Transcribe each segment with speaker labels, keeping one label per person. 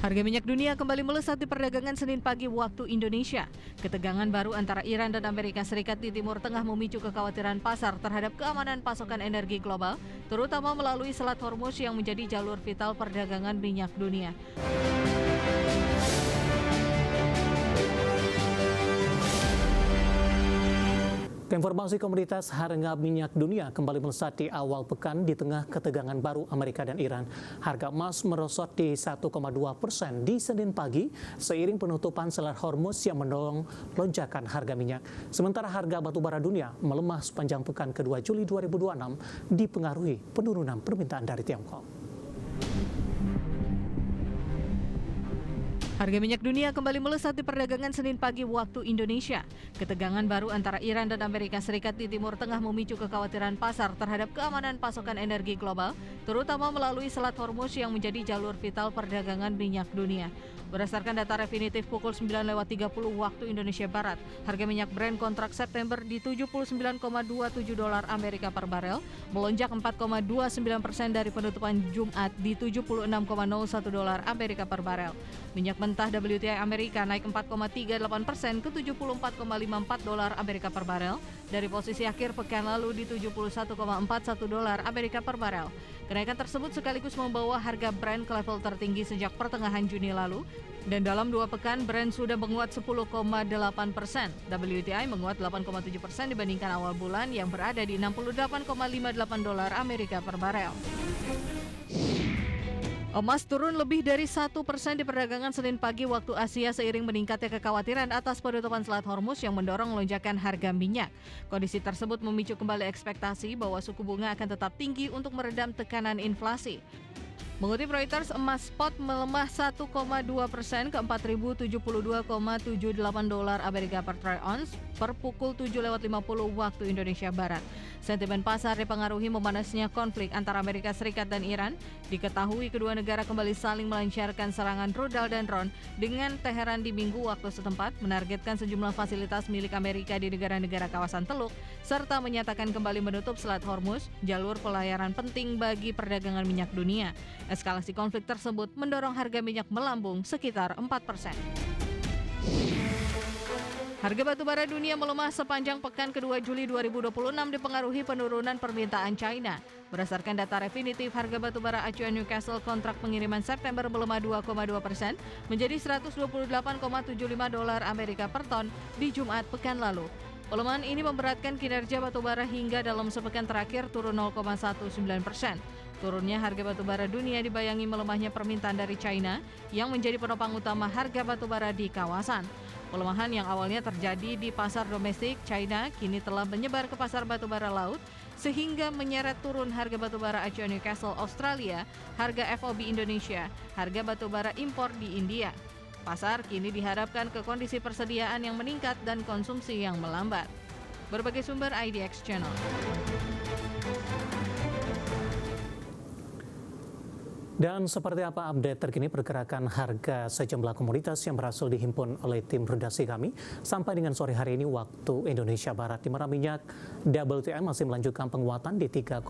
Speaker 1: Harga minyak dunia kembali melesat di perdagangan Senin pagi waktu Indonesia. Ketegangan baru antara Iran dan Amerika Serikat di Timur Tengah memicu kekhawatiran pasar terhadap keamanan pasokan energi global, terutama melalui Selat Hormuz yang menjadi jalur vital perdagangan minyak dunia.
Speaker 2: Informasi komoditas harga minyak dunia kembali melesat di awal pekan di tengah ketegangan baru Amerika dan Iran. Harga emas merosot di 1,2% di Senin pagi seiring penutupan Selat Hormuz yang mendorong lonjakan harga minyak. Sementara harga batubara dunia melemah sepanjang pekan kedua Juli 2026 dipengaruhi penurunan permintaan dari Tiongkok.
Speaker 1: Harga minyak dunia kembali melesat di perdagangan Senin pagi waktu Indonesia. Ketegangan baru antara Iran dan Amerika Serikat di Timur Tengah memicu kekhawatiran pasar terhadap keamanan pasokan energi global, terutama melalui Selat Hormuz yang menjadi jalur vital perdagangan minyak dunia. Berdasarkan data definitif pukul 9.30 waktu Indonesia Barat, harga minyak Brent kontrak September di $79,27 Amerika per barel, melonjak 4,29% dari penutupan Jumat di $76,01 Amerika per barel. Minyak mentah WTI Amerika naik 4,38% ke $74,54 Amerika per barel dari posisi akhir pekan lalu di $71,41 Amerika per barel. Kenaikan tersebut sekaligus membawa harga Brent ke level tertinggi sejak pertengahan Juni lalu, dan dalam 2 pekan Brent sudah menguat 10,8%. WTI menguat 8,7% dibandingkan awal bulan yang berada di $68,58 Amerika per barel. Emas turun lebih dari 1% di perdagangan Senin pagi waktu Asia seiring meningkatnya kekhawatiran atas penutupan Selat Hormuz yang mendorong lonjakan harga minyak. Kondisi tersebut memicu kembali ekspektasi bahwa suku bunga akan tetap tinggi untuk meredam tekanan inflasi. Mengutip Reuters, emas spot melemah 1,2% ke $4.072,78 Amerika per troy ounce per pukul 7.50 waktu Indonesia Barat. Sentimen pasar dipengaruhi memanasnya konflik antara Amerika Serikat dan Iran. Diketahui kedua negara kembali saling melancarkan serangan rudal dan drone dengan Teheran di minggu waktu setempat menargetkan sejumlah fasilitas milik Amerika di negara-negara kawasan Teluk, serta menyatakan kembali menutup Selat Hormuz, jalur pelayaran penting bagi perdagangan minyak dunia. Eskalasi konflik tersebut mendorong harga minyak melambung sekitar 4%. Harga batubara dunia melemah sepanjang pekan kedua Juli 2026 dipengaruhi penurunan permintaan China. Berdasarkan data definitif, harga batubara acuan Newcastle kontrak pengiriman September melemah 2,2% menjadi $128,75 Amerika per ton di Jumat pekan lalu. Pelemahan ini memberatkan kinerja batubara hingga dalam sepekan terakhir turun 0,19%. Turunnya harga batubara dunia dibayangi melemahnya permintaan dari China yang menjadi penopang utama harga batubara di kawasan. Pelemahan yang awalnya terjadi di pasar domestik China kini telah menyebar ke pasar batubara laut sehingga menyeret turun harga batubara acuan Newcastle Australia, harga FOB Indonesia, harga batubara impor di India. Pasar kini dihadapkan ke kondisi persediaan yang meningkat dan konsumsi yang melambat. Berbagai sumber IDX Channel.
Speaker 2: Dan seperti apa update terkini pergerakan harga sejumlah komoditas yang berhasil dihimpun oleh tim redaksi kami sampai dengan sore hari ini waktu Indonesia Barat, di mana minyak WTI masih melanjutkan penguatan di 3,19%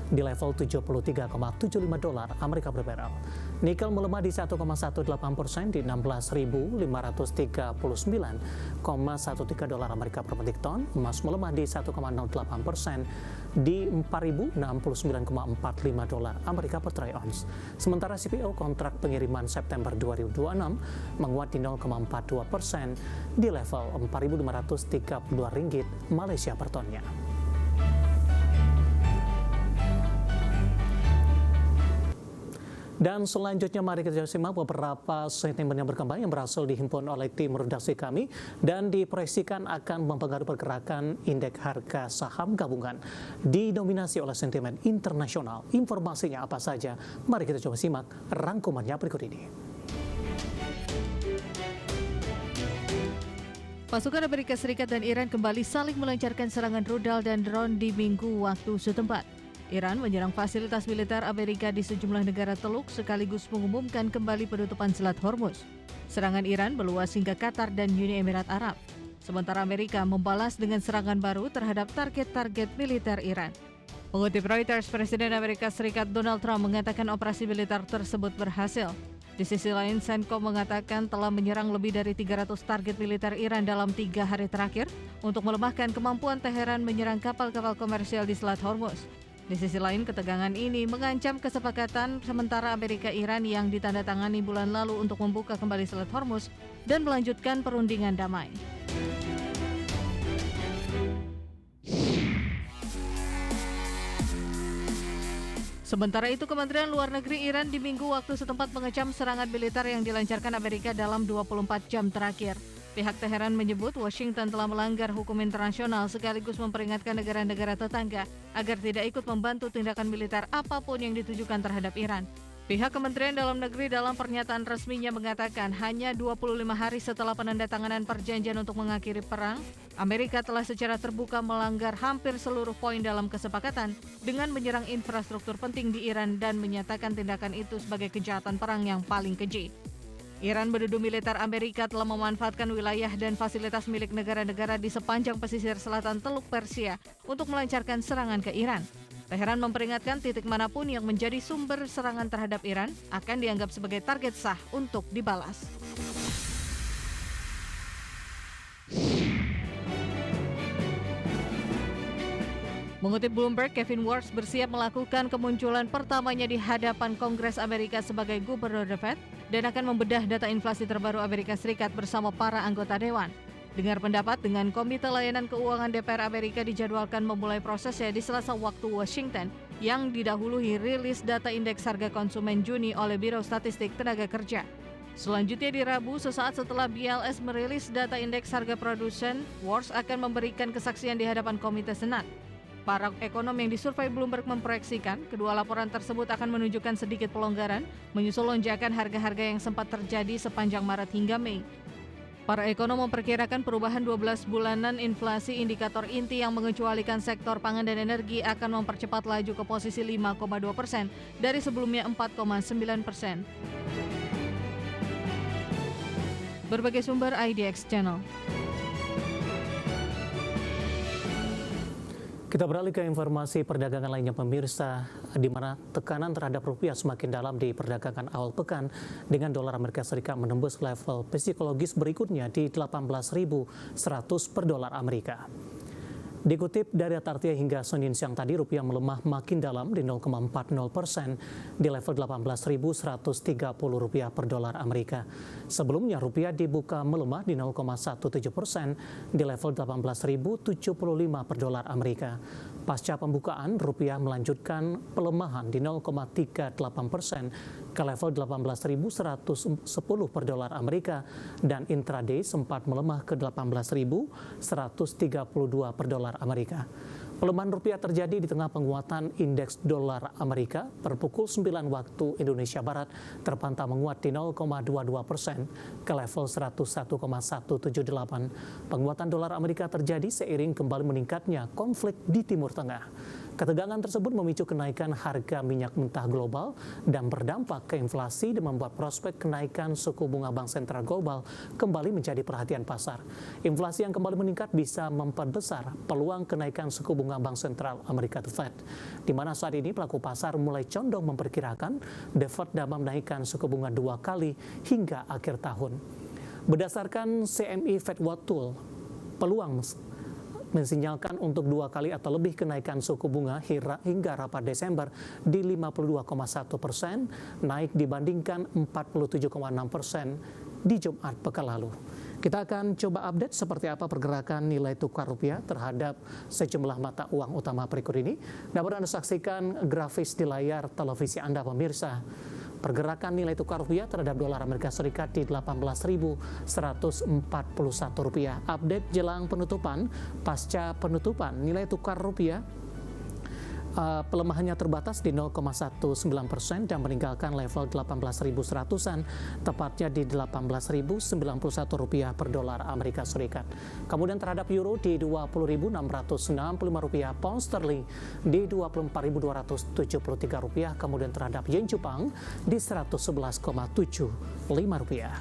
Speaker 2: di level $73,75 Amerika per barel. Nikel melemah di 1,18% di $16.539,13 Amerika per metrik ton. Emas melemah di 1,08% di $4.069,45 Amerika per troy ounce. Sementara CPO kontrak pengiriman September 2026 menguat di 0,42% di level Rp4.532 Malaysia per tonnya. Dan selanjutnya mari kita simak beberapa sentimen yang berkembang yang berhasil dihimpun oleh tim redaksi kami dan diproyeksikan akan mempengaruhi pergerakan indeks harga saham gabungan didominasi oleh sentimen internasional. Informasinya apa saja? Mari kita coba simak rangkumannya berikut ini.
Speaker 1: Pasukan Amerika Serikat dan Iran kembali saling melancarkan serangan rudal dan drone di minggu waktu setempat. Iran menyerang fasilitas militer Amerika di sejumlah negara Teluk sekaligus mengumumkan kembali penutupan Selat Hormuz. Serangan Iran meluas hingga Qatar dan Uni Emirat Arab. Sementara Amerika membalas dengan serangan baru terhadap target-target militer Iran. Mengutip Reuters, Presiden Amerika Serikat Donald Trump mengatakan operasi militer tersebut berhasil. Di sisi lain, CENTCOM mengatakan telah menyerang lebih dari 300 target militer Iran dalam 3 hari terakhir untuk melemahkan kemampuan Teheran menyerang kapal-kapal komersial di Selat Hormuz. Di sisi lain, ketegangan ini mengancam kesepakatan sementara Amerika-Iran yang ditandatangani bulan lalu untuk membuka kembali Selat Hormuz dan melanjutkan perundingan damai. Sementara itu, Kementerian Luar Negeri Iran di minggu waktu setempat mengecam serangan militer yang dilancarkan Amerika dalam 24 jam terakhir. Pihak Teheran menyebut Washington telah melanggar hukum internasional sekaligus memperingatkan negara-negara tetangga agar tidak ikut membantu tindakan militer apapun yang ditujukan terhadap Iran. Pihak Kementerian Dalam Negeri dalam pernyataan resminya mengatakan hanya 25 hari setelah penandatanganan perjanjian untuk mengakhiri perang, Amerika telah secara terbuka melanggar hampir seluruh poin dalam kesepakatan dengan menyerang infrastruktur penting di Iran dan menyatakan tindakan itu sebagai kejahatan perang yang paling keji. Iran menuduh militer Amerika telah memanfaatkan wilayah dan fasilitas milik negara-negara di sepanjang pesisir selatan Teluk Persia untuk melancarkan serangan ke Iran. Teheran memperingatkan titik manapun yang menjadi sumber serangan terhadap Iran akan dianggap sebagai target sah untuk dibalas. Mengutip Bloomberg, Kevin Warsh bersiap melakukan kemunculan pertamanya di hadapan Kongres Amerika sebagai gubernur The Fed dan akan membedah data inflasi terbaru Amerika Serikat bersama para anggota dewan. Dengar pendapat dengan Komite Layanan Keuangan DPR Amerika dijadwalkan memulai prosesnya di Selasa waktu Washington yang didahului rilis data indeks harga konsumen Juni oleh Biro Statistik Tenaga Kerja. Selanjutnya di Rabu, sesaat setelah BLS merilis data indeks harga produsen, Warsh akan memberikan kesaksian di hadapan Komite Senat. Para ekonom yang disurvei Bloomberg memproyeksikan kedua laporan tersebut akan menunjukkan sedikit pelonggaran menyusul lonjakan harga-harga yang sempat terjadi sepanjang Maret hingga Mei. Para ekonom memperkirakan perubahan 12 bulanan inflasi indikator inti yang mengecualikan sektor pangan dan energi akan mempercepat laju ke posisi 5,2% dari sebelumnya 4,9%. Berbagai sumber IDX Channel.
Speaker 2: Kita beralih ke informasi perdagangan lainnya pemirsa, di mana tekanan terhadap rupiah semakin dalam di perdagangan awal pekan dengan dolar Amerika Serikat menembus level psikologis berikutnya di 18.100 per dolar Amerika. Dikutip dari Tartia hingga Senin siang tadi, rupiah melemah makin dalam di 0,40% di level 18.130 rupiah per dolar Amerika. Sebelumnya rupiah dibuka melemah di 0,17% di level 18.075 per dolar Amerika. Pasca pembukaan, rupiah melanjutkan pelemahan di 0,38% ke level 18.110 per dolar Amerika dan intraday sempat melemah ke 18.132 per dolar Amerika. Pelemahan rupiah terjadi di tengah penguatan indeks dolar Amerika per pukul 9 waktu Indonesia Barat terpantau menguat di 0,22% ke level 101,178. Penguatan dolar Amerika terjadi seiring kembali meningkatnya konflik di Timur Tengah. Ketegangan tersebut memicu kenaikan harga minyak mentah global dan berdampak ke inflasi dan membuat prospek kenaikan suku bunga Bank Sentral Global kembali menjadi perhatian pasar. Inflasi yang kembali meningkat bisa memperbesar peluang kenaikan suku bunga Bank Sentral Amerika The Fed, di mana saat ini pelaku pasar mulai condong memperkirakan The Fed dapat menaikkan suku bunga 2 kali hingga akhir tahun. Berdasarkan CME Fed Watch Tool, peluang mensinyalkan untuk 2 kali atau lebih kenaikan suku bunga hingga rapat Desember di 52,1%, naik dibandingkan 47,6% di Jumat pekan lalu. Kita akan coba update seperti apa pergerakan nilai tukar rupiah terhadap sejumlah mata uang utama berikut ini. Dapat Anda saksikan grafis di layar televisi Anda pemirsa. Pergerakan nilai tukar rupiah terhadap dolar Amerika Serikat di 18.141 rupiah. Update jelang penutupan, pasca penutupan nilai tukar rupiah pelemahannya terbatas di 0,19% dan meninggalkan level 18.100-an, tepatnya di 18.091 rupiah per dolar Amerika Serikat. Kemudian terhadap euro di 20.665 rupiah, pound sterling di 24.273 rupiah, kemudian terhadap yen Jepang di 111,75 rupiah.